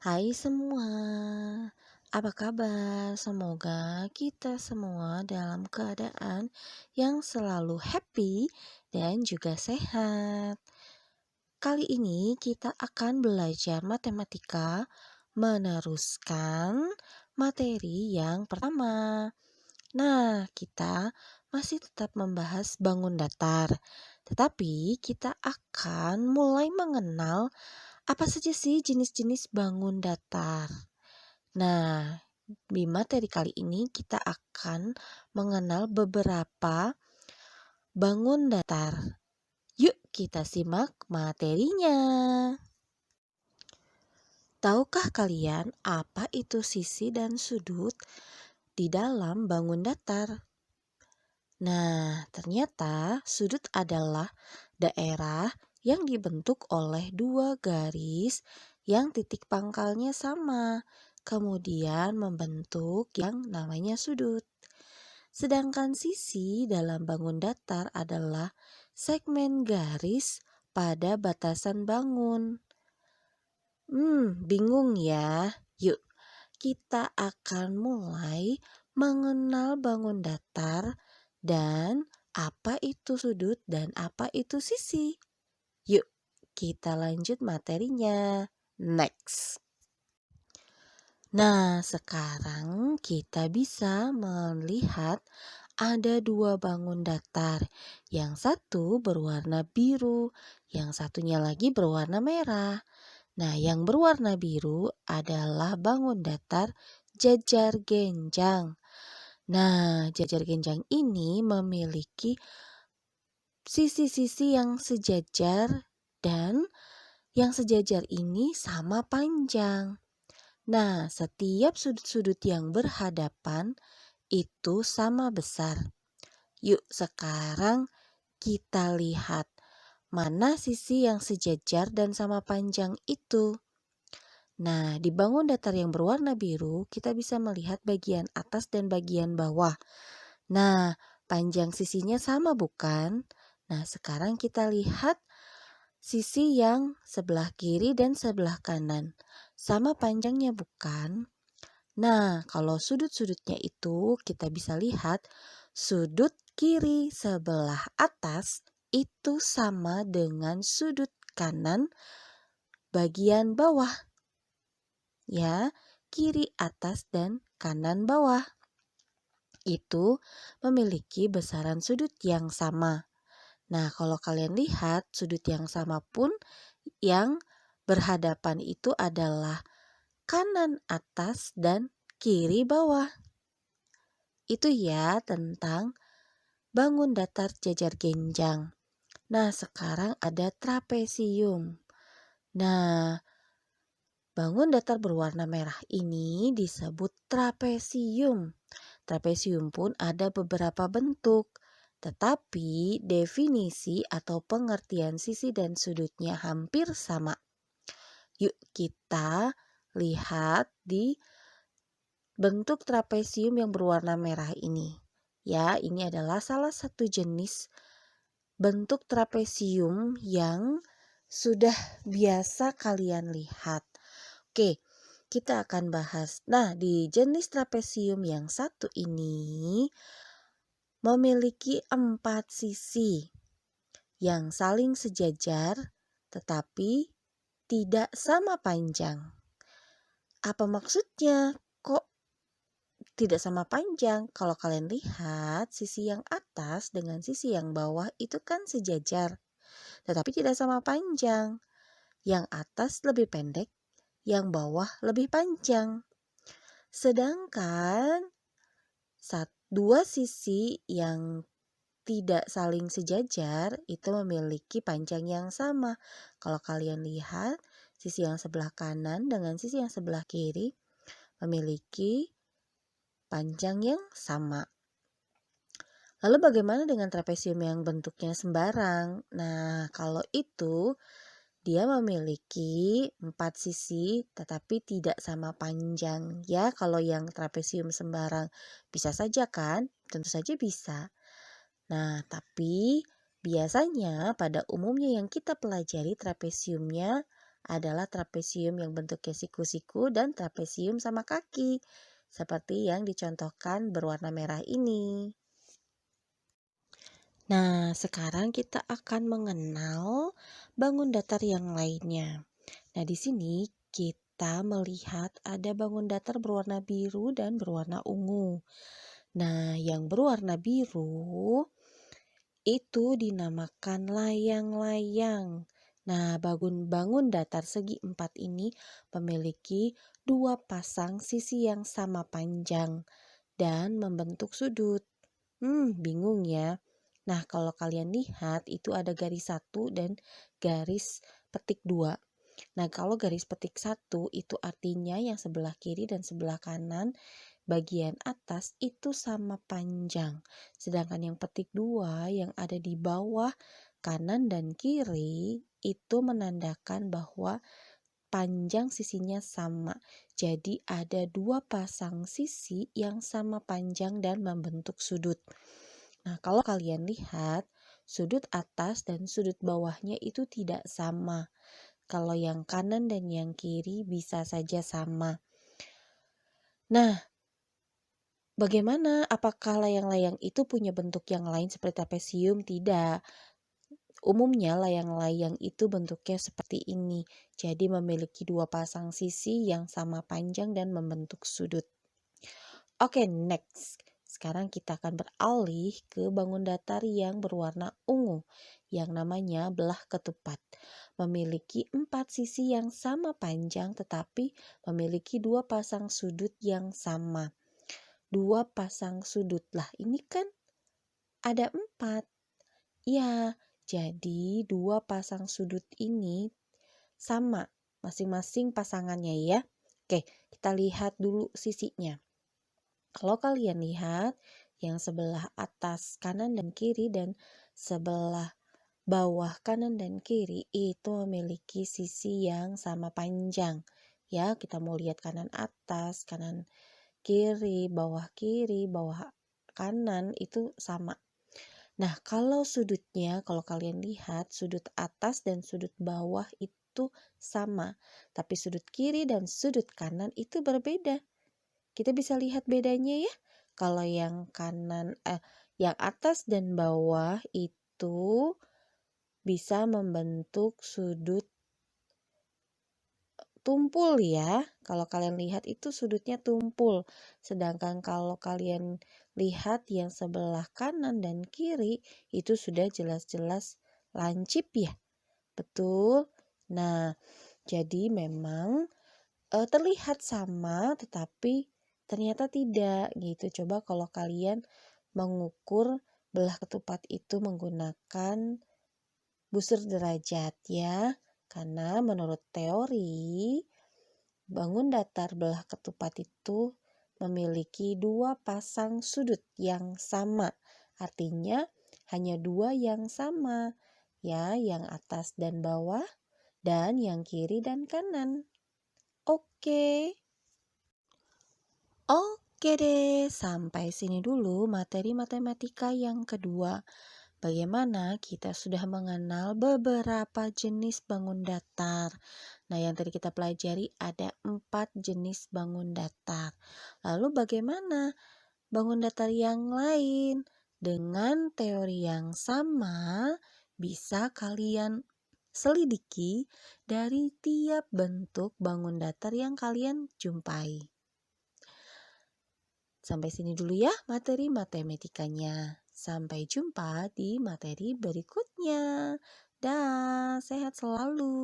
Hai semua, apa kabar? Semoga kita semua dalam keadaan yang selalu happy dan juga sehat. Kali ini kita akan belajar matematika meneruskan materi yang pertama. Nah, kita masih tetap membahas bangun datar, tetapi kita akan mulai mengenal apa saja sih jenis-jenis bangun datar. Nah, di materi kali ini kita akan mengenal beberapa bangun datar. Yuk kita simak materinya. Tahukah kalian apa itu sisi dan sudut di dalam bangun datar? Nah, ternyata sudut adalah daerah yang dibentuk oleh dua garis yang titik pangkalnya sama, kemudian membentuk yang namanya sudut. Sedangkan sisi dalam bangun datar adalah segmen garis pada batasan bangun. Bingung ya? Yuk, kita akan mulai mengenal bangun datar dan apa itu sudut dan apa itu sisi. Yuk, kita lanjut materinya. Next. Nah, sekarang kita bisa melihat ada dua bangun datar. Yang satu berwarna biru, yang satunya lagi berwarna merah. Nah, yang berwarna biru adalah bangun datar jajar genjang. Nah, jajar genjang ini memiliki sisi-sisi yang sejajar dan yang sejajar ini sama panjang. Nah, setiap sudut-sudut yang berhadapan itu sama besar. Yuk sekarang kita lihat mana sisi yang sejajar dan sama panjang itu. Nah, di bangun datar yang berwarna biru, kita bisa melihat bagian atas dan bagian bawah. Nah, panjang sisinya sama bukan? Nah, sekarang kita lihat sisi yang sebelah kiri dan sebelah kanan. Sama panjangnya bukan? Nah, kalau sudut-sudutnya itu kita bisa lihat sudut kiri sebelah atas itu sama dengan sudut kanan bagian bawah. Ya, kiri atas dan kanan bawah itu memiliki besaran sudut yang sama. Nah, kalau kalian lihat sudut yang sama pun yang berhadapan itu adalah kanan atas dan kiri bawah. Itu ya tentang bangun datar jajar genjang. Nah, sekarang ada trapesium. Nah, bangun datar berwarna merah ini disebut trapesium. Trapesium pun ada beberapa bentuk, tetapi definisi atau pengertian sisi dan sudutnya hampir sama. Yuk kita lihat di bentuk trapesium yang berwarna merah ini. Ya, ini adalah salah satu jenis bentuk trapesium yang sudah biasa kalian lihat. Oke, kita akan bahas. Nah, di jenis trapesium yang satu ini memiliki 4 sisi yang saling sejajar tetapi tidak sama panjang. Apa maksudnya? Kok tidak sama panjang? Kalau kalian lihat, sisi yang atas dengan sisi yang bawah itu kan sejajar, tetapi tidak sama panjang. Yang atas lebih pendek, yang bawah lebih panjang. Sedangkan dua sisi yang tidak saling sejajar itu memiliki panjang yang sama. Kalau kalian lihat, sisi yang sebelah kanan dengan sisi yang sebelah kiri memiliki panjang yang sama. Lalu bagaimana dengan trapesium yang bentuknya sembarang? Nah, kalau itu dia memiliki 4 sisi tetapi tidak sama panjang ya. Kalau yang trapesium sembarang bisa saja kan? Tentu saja bisa. Nah, tapi biasanya pada umumnya yang kita pelajari trapesiumnya adalah trapesium yang bentuknya siku-siku dan trapesium sama kaki, seperti yang dicontohkan berwarna merah ini. Nah, sekarang kita akan mengenal bangun datar yang lainnya. Nah, di sini kita melihat ada bangun datar berwarna biru dan berwarna ungu. Nah, yang berwarna biru itu dinamakan layang-layang. Nah, bangun datar segi empat ini memiliki dua pasang sisi yang sama panjang dan membentuk sudut. Bingung ya? Nah, kalau kalian lihat itu ada garis satu dan garis petik dua. Nah, kalau garis petik satu itu artinya yang sebelah kiri dan sebelah kanan bagian atas itu sama panjang. Sedangkan yang petik dua yang ada di bawah kanan dan kiri itu menandakan bahwa panjang sisinya sama. Jadi ada dua pasang sisi yang sama panjang dan membentuk sudut. Nah, kalau kalian lihat, sudut atas dan sudut bawahnya itu tidak sama. Kalau yang kanan dan yang kiri bisa saja sama. Nah, bagaimana? Apakah layang-layang itu punya bentuk yang lain seperti trapesium? Tidak. Umumnya layang-layang itu bentuknya seperti ini. Jadi memiliki dua pasang sisi yang sama panjang dan membentuk sudut. Oke, next. Sekarang kita akan beralih ke bangun datar yang berwarna ungu yang namanya belah ketupat. Memiliki 4 sisi yang sama panjang tetapi memiliki dua pasang sudut yang sama. Dua pasang sudut lah, ini kan ada 4. Ya, jadi dua pasang sudut ini sama masing-masing pasangannya ya. Oke, kita lihat dulu sisinya. Kalau kalian lihat yang sebelah atas kanan dan kiri dan sebelah bawah kanan dan kiri itu memiliki sisi yang sama panjang. Ya, kita mau lihat kanan atas, kanan kiri, bawah kanan itu sama. Nah, kalau sudutnya, kalau kalian lihat sudut atas dan sudut bawah itu sama, tapi sudut kiri dan sudut kanan itu berbeda. Kita bisa lihat bedanya ya. Kalau yang yang atas dan bawah itu bisa membentuk sudut tumpul ya. Kalau kalian lihat itu sudutnya tumpul. Sedangkan kalau kalian lihat yang sebelah kanan dan kiri itu sudah jelas-jelas lancip ya. Betul. Nah, jadi memang terlihat sama tetapi ternyata tidak gitu. Coba kalau kalian mengukur belah ketupat itu menggunakan busur derajat ya. Karena menurut teori, bangun datar belah ketupat itu memiliki dua pasang sudut yang sama. Artinya hanya dua yang sama, ya, yang atas dan bawah dan yang kiri dan kanan. Oke. Oke deh, sampai sini dulu materi matematika yang kedua. Bagaimana kita sudah mengenal beberapa jenis bangun datar. Nah, yang tadi kita pelajari ada 4 jenis bangun datar. Lalu bagaimana bangun datar yang lain? Dengan teori yang sama, bisa kalian selidiki dari tiap bentuk bangun datar yang kalian jumpai. Sampai sini dulu ya materi matematikanya. Sampai jumpa di materi berikutnya. Dah, sehat selalu.